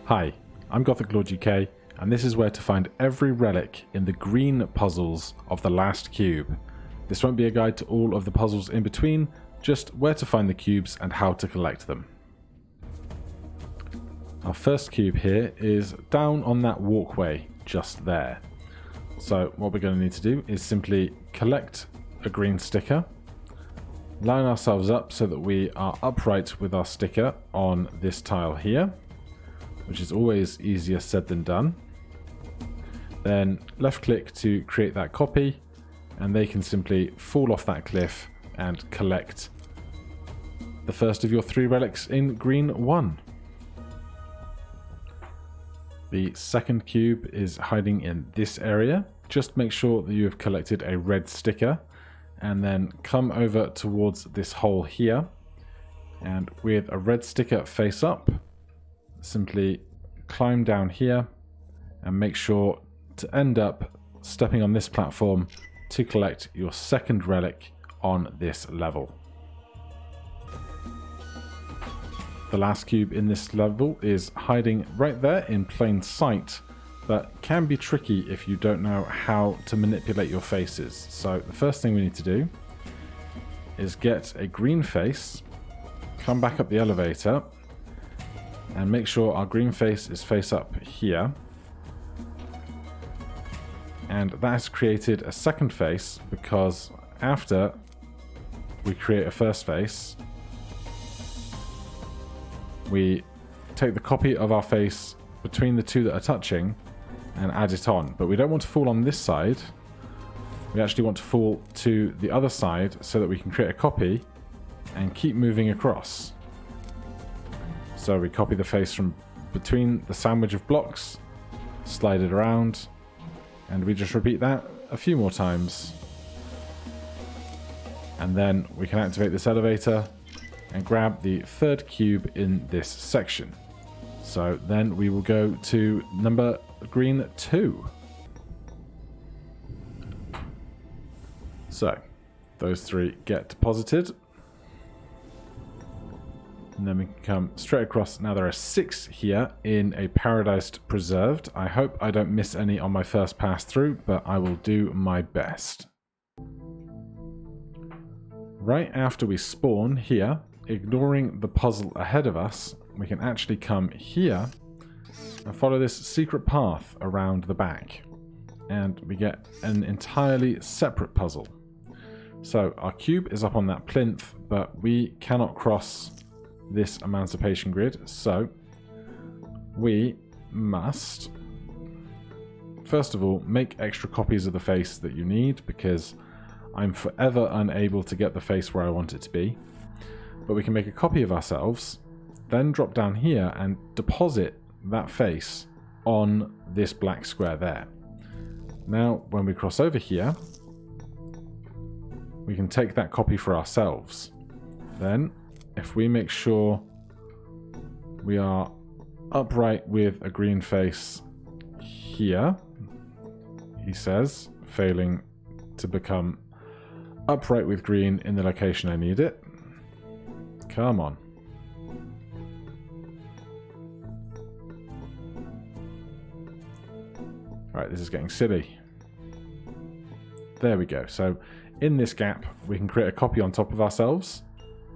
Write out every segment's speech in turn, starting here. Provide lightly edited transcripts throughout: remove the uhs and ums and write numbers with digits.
Hi, I'm Gothic Lord UK, and this is where to find every relic in the green puzzles of the last cube. This won't be a guide to all of the puzzles in between, just where to find the cubes and how to collect them. Our first cube here is down on that walkway just there. So what we're going to need to do is simply collect a green sticker, line ourselves up so that we are upright with our sticker on this tile here, which is always easier said than done. Then left click to create that copy, and they can simply fall off that cliff and collect the first of your 3 relics in green 1. The second cube is hiding in this area. Just make sure that you have collected a red sticker, and then come over towards this hole here, and with a red sticker face up, simply climb down here and make sure to end up stepping on this platform to collect your second relic on this level. The last cube in this level is hiding right there in plain sight, but can be tricky if you don't know how to manipulate your faces. So the first thing we need to do is get a green face, come back up the elevator, and make sure our green face is face up here. And that has created a second face, because after we create a first face, we take the copy of our face between the two that are touching and add it on. But we don't want to fall on this side. We actually want to fall to the other side so that we can create a copy and keep moving across. So we copy the face from between the sandwich of blocks, slide it around, and we just repeat that a few more times. And then we can activate this elevator and grab the third cube in this section. So then we will go to number green 2. So those 3 get deposited. And then we can come straight across. Now there are 6 here in a Paradise Preserved. I hope I don't miss any on my first pass through, but I will do my best. Right after we spawn here, ignoring the puzzle ahead of us, we can actually come here and follow this secret path around the back. And we get an entirely separate puzzle. So our cube is up on that plinth, but we cannot cross this emancipation grid, so we must first of all make extra copies of the face that you need, because I'm forever unable to get the face where I want it to be. But we can make a copy of ourselves, then drop down here and deposit that face on this black square there. Now when we cross over here, we can take that copy for ourselves. Then if we make sure we are upright with a green face here, he says, failing to become upright with green in the location I need it. Come on. Alright, this is getting silly. There we go. So in this gap, we can create a copy on top of ourselves.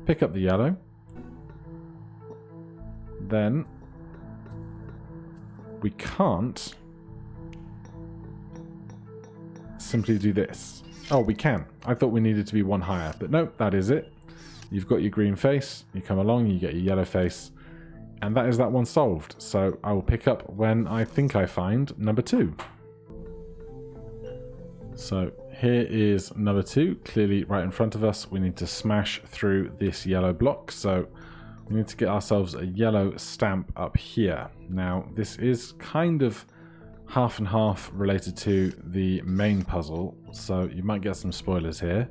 Pick up the yellow. Then we can't simply do this. Oh, we can. I thought we needed to be 1 higher, but no, that is it. You've got your green face, you come along, you get your yellow face, and that is that one solved. So I will pick up when I think I find number 2. So here is number 2, clearly right in front of us. We need to smash through this yellow block, so we need to get ourselves a yellow stamp up here. Now this is kind of half and half related to the main puzzle, so you might get some spoilers here.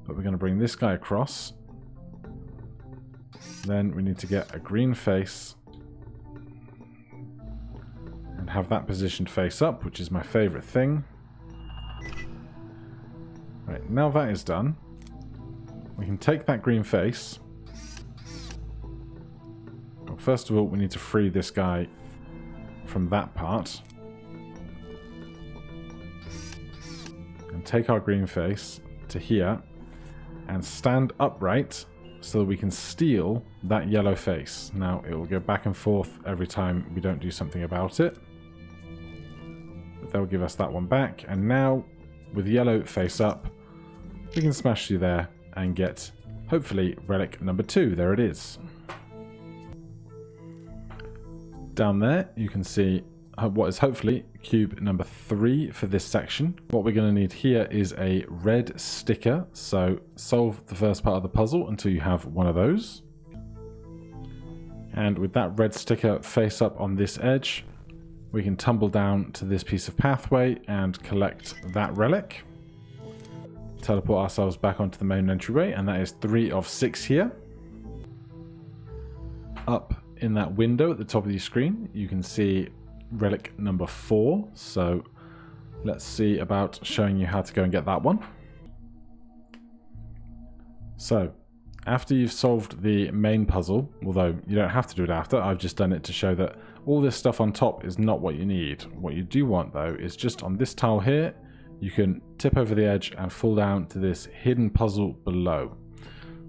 But we're going to bring this guy across. Then we need to get a green face and have that positioned face up, which is my favorite thing. Right, now that is done, we can take that green face, first of all, we need to free this guy from that part. And take our green face to here and stand upright so that we can steal that yellow face. Now, it will go back and forth every time we don't do something about it. But they'll give us that one back. And now, with yellow face up, we can smash through there and get, hopefully, relic number 2. There it is. Down there, you can see what is hopefully cube number 3 for this section. What we're going to need here is a red sticker. So solve the first part of the puzzle until you have one of those. And with that red sticker face up on this edge, we can tumble down to this piece of pathway and collect that relic. Teleport ourselves back onto the main entryway, and that is 3 of 6 here. Up in that window at the top of your screen, you can see relic number 4. So let's see about showing you how to go and get that one. So after you've solved the main puzzle, although you don't have to do it after, I've just done it to show that all this stuff on top is not what you need. What you do want though is just on this tile here, you can tip over the edge and fall down to this hidden puzzle below.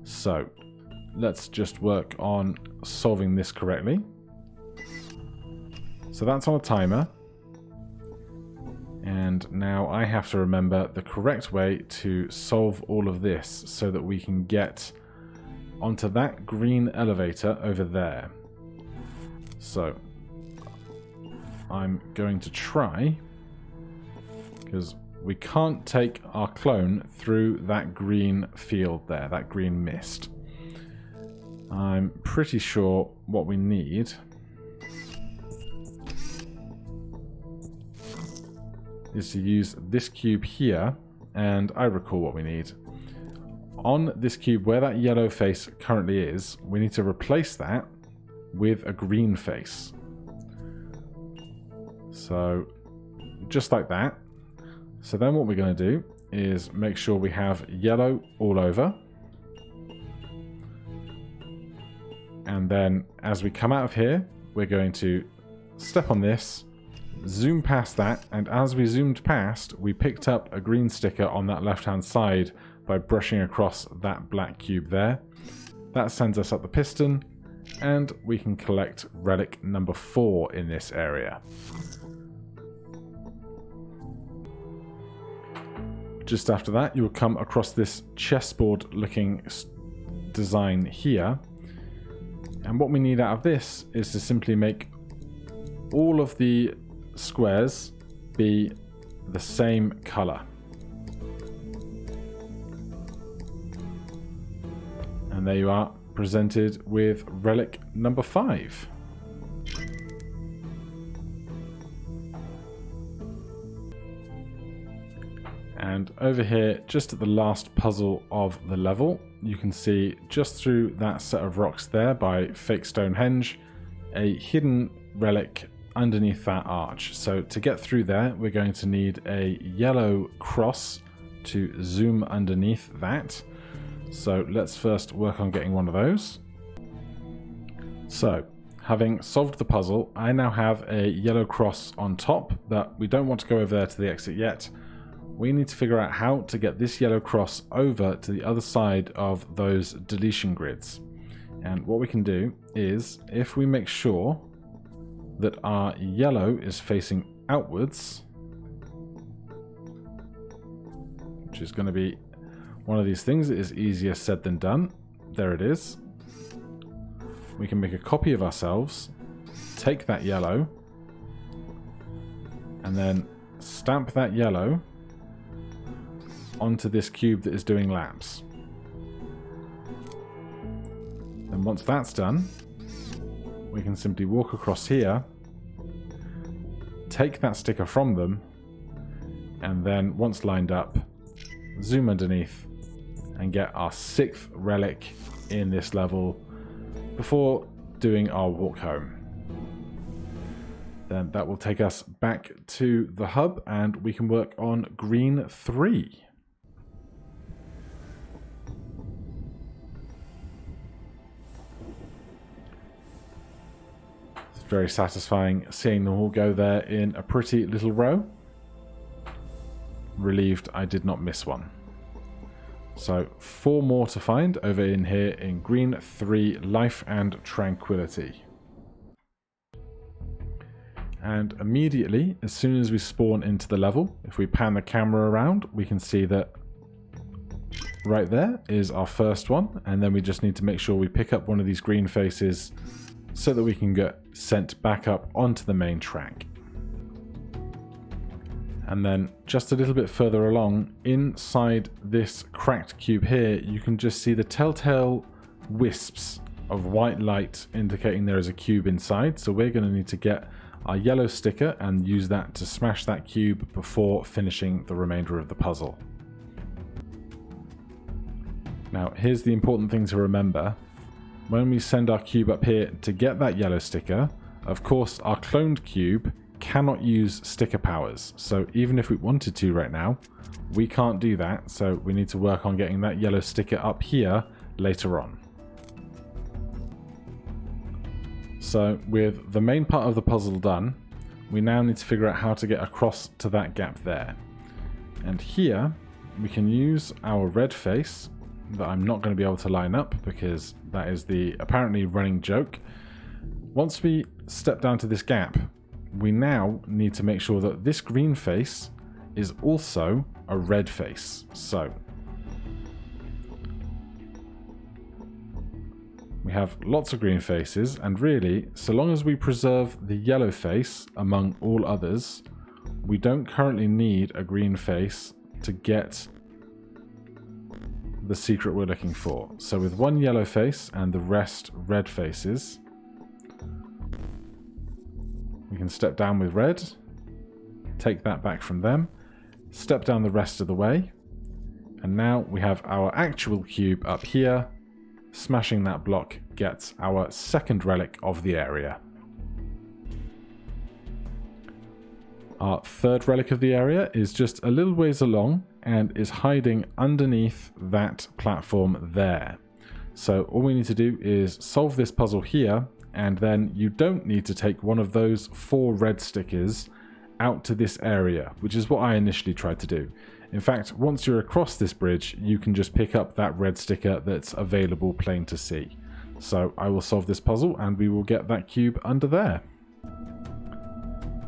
So let's just work on solving this correctly. So that's on a timer. And now I have to remember the correct way to solve all of this so that we can get onto that green elevator over there. So I'm going to try, because we can't take our clone through that green field there, that green mist. I'm pretty sure what we need is to use this cube here, and I recall what we need. On this cube, where that yellow face currently is, we need to replace that with a green face. So, just like that. So then what we're going to do is make sure we have yellow all over. And then as we come out of here, we're going to step on this, zoom past that, and as we zoomed past, we picked up a green sticker on that left-hand side by brushing across that black cube there. That sends us up the piston, and we can collect relic number 4 in this area. Just after that, you will come across this chessboard-looking design here. And what we need out of this is to simply make all of the squares be the same color. And there you are, presented with relic number 5. And over here, just at the last puzzle of the level, you can see just through that set of rocks there by Fake Stonehenge, a hidden relic underneath that arch. So to get through there, we're going to need a yellow cross to zoom underneath that. So let's first work on getting one of those. So, having solved the puzzle, I now have a yellow cross on top, but we don't want to go over there to the exit yet. We need to figure out how to get this yellow cross over to the other side of those deletion grids. And what we can do is, if we make sure that our yellow is facing outwards, which is going to be one of these things that is easier said than done. There it is. We can make a copy of ourselves, take that yellow, and then stamp that yellow onto this cube that is doing laps. And once that's done, we can simply walk across here, take that sticker from them, and then once lined up, zoom underneath and get our 6th relic in this level before doing our walk home. Then that will take us back to the hub and we can work on green 3. very satisfying seeing them all go there in a pretty little row. Relieved I did not miss one. So 4 more to find over in here in green 3, Life and Tranquility. And immediately, as soon as we spawn into the level, if we pan the camera around, we can see that right there is our first one. And then we just need to make sure we pick up one of these green faces so that we can get sent back up onto the main track. And then just a little bit further along, inside this cracked cube here, you can just see the telltale wisps of white light indicating there is a cube inside. So we're going to need to get our yellow sticker and use that to smash that cube before finishing the remainder of the puzzle. Now, here's the important thing to remember. When we send our cube up here to get that yellow sticker, of course, our cloned cube cannot use sticker powers. So even if we wanted to right now, we can't do that. So we need to work on getting that yellow sticker up here later on. So with the main part of the puzzle done, we now need to figure out how to get across to that gap there. And here we can use our red face that I'm not going to be able to line up because that is the apparently running joke. Once we step down to this gap, we now need to make sure that this green face is also a red face. So we have lots of green faces, and really, so long as we preserve the yellow face among all others, we don't currently need a green face to get the secret we're looking for. So with one yellow face and the rest red faces, we can step down with red, take that back from them, step down the rest of the way, and now we have our actual cube up here. Smashing that block gets our second relic of the area. Our third relic of the area is just a little ways along and is hiding underneath that platform there. So all we need to do is solve this puzzle here, and then you don't need to take one of those 4 red stickers out to this area, which is what I initially tried to do. In fact, once you're across this bridge, you can just pick up that red sticker that's available plain to see. So I will solve this puzzle and we will get that cube under there.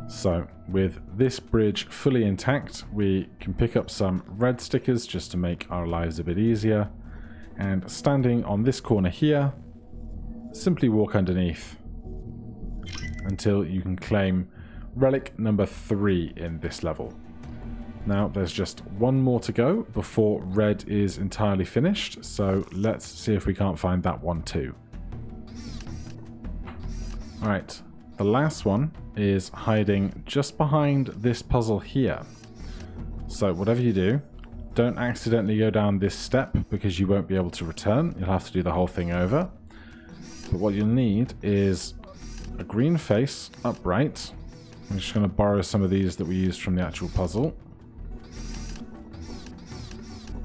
So with this bridge fully intact, we can pick up some red stickers just to make our lives a bit easier. And standing on this corner here, simply walk underneath until you can claim relic number 3 in this level. Now there's just one more to go before red is entirely finished, so let's see if we can't find that one too. Alright, the last one is hiding just behind this puzzle here. So whatever you do, don't accidentally go down this step because you won't be able to return. You'll have to do the whole thing over. But what you'll need is a green face upright. I'm just going to borrow some of these that we used from the actual puzzle.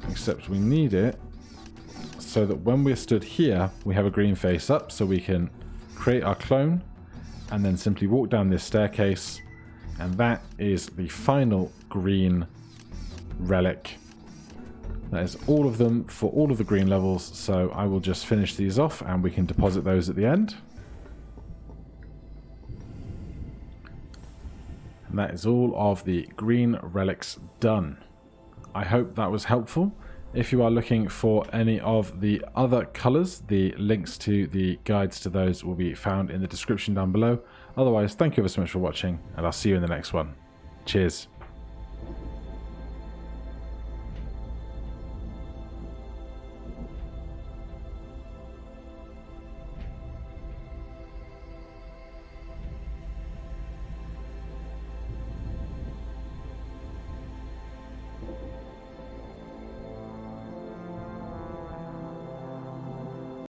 Except we need it so that when we're stood here, we have a green face up so we can create our clone and then simply walk down this staircase, and that is the final green relic. That is all of them for all of the green levels, so I will just finish these off and we can deposit those at the end. And that is all of the green relics done. I hope that was helpful. If you are looking for any of the other colours, the links to the guides to those will be found in the description down below. Otherwise, thank you ever so much for watching, and I'll see you in the next one. Cheers.